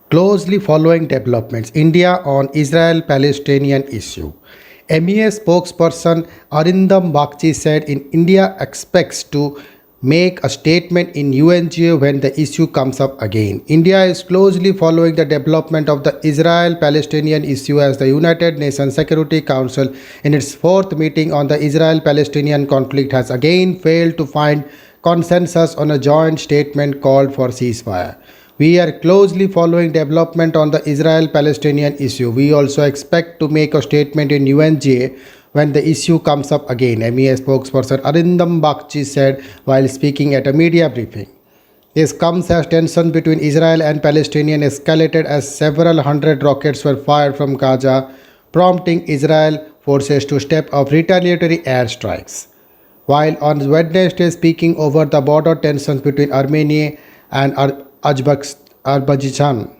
closely following developments. India on Israel-Palestinian issue. MEA spokesperson Arindam Bagchi said India expects to make a statement in UNGA when the issue comes up again. India is closely following the development of the Israel-Palestinian issue as the United Nations Security Council in its fourth meeting on the Israel-Palestinian conflict has again failed to find consensus on a joint statement called for ceasefire. We are closely following development on the Israel-Palestinian issue. We also expect to make a statement in UNGA when the issue comes up again, MEA spokesperson Arindam Bagchi said while speaking at a media briefing. This comes as tension between Israel and Palestinians escalated as several hundred rockets were fired from Gaza, prompting Israel forces to step up retaliatory airstrikes. While on Wednesday speaking over the border tensions between Armenia and Azerbaijan,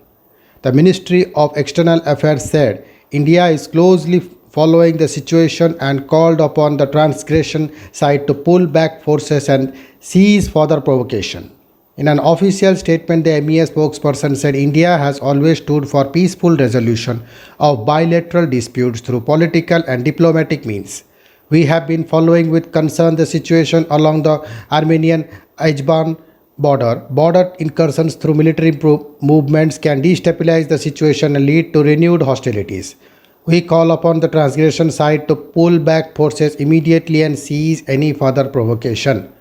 the Ministry of External Affairs said India is closely following the situation and called upon the transgression side to pull back forces and cease further provocation. In an official statement, the MEA spokesperson said India has always stood for peaceful resolution of bilateral disputes through political and diplomatic means. We have been following with concern the situation along the Armenian-Azerbaijan border. Border incursions through military movements can destabilize the situation and lead to renewed hostilities. We call upon the transgression side to pull back forces immediately and cease any further provocation.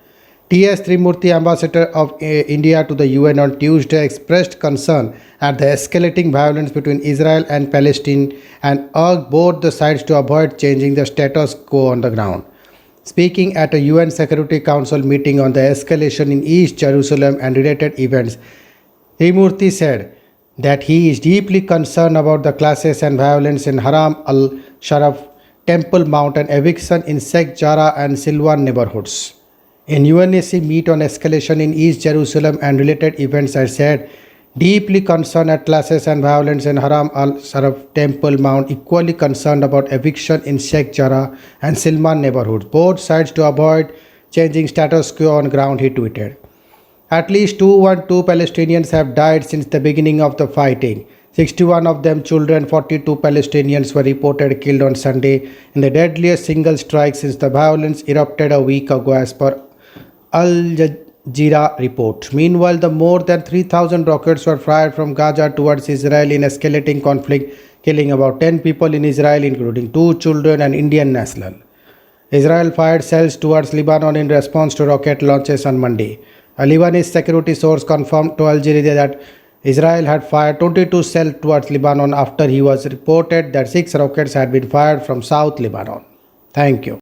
T.S. Trimurti, ambassador of India to the UN on Tuesday, expressed concern at the escalating violence between Israel and Palestine and urged both the sides to avoid changing the status quo on the ground. Speaking at a UN Security Council meeting on the escalation in East Jerusalem and related events, Trimurti said that he is deeply concerned about the clashes and violence in Haram al-Sharaf, Temple Mount and eviction in Sheikh Jarrah and Silwan neighborhoods. In UNSC meet on escalation in East Jerusalem and related events, I said, deeply concerned at clashes and violence in Haram al-Sharaf, Temple Mount, equally concerned about eviction in Sheikh Jarrah and Silwan neighborhoods. Both sides to avoid changing status quo on ground, he tweeted. At least 212 Palestinians have died since the beginning of the fighting. 61 of them children, 42 Palestinians were reported killed on Sunday in the deadliest single strike since the violence erupted a week ago as per Al Jazeera report. Meanwhile, the more than 3,000 rockets were fired from Gaza towards Israel in escalating conflict, killing about 10 people in Israel, including 2 children and Indian national. Israel fired shells towards Lebanon in response to rocket launches on Monday. A Lebanese security source confirmed to Al Jazeera that Israel had fired 22 shells towards Lebanon after he was reported that 6 rockets had been fired from South Lebanon. Thank you.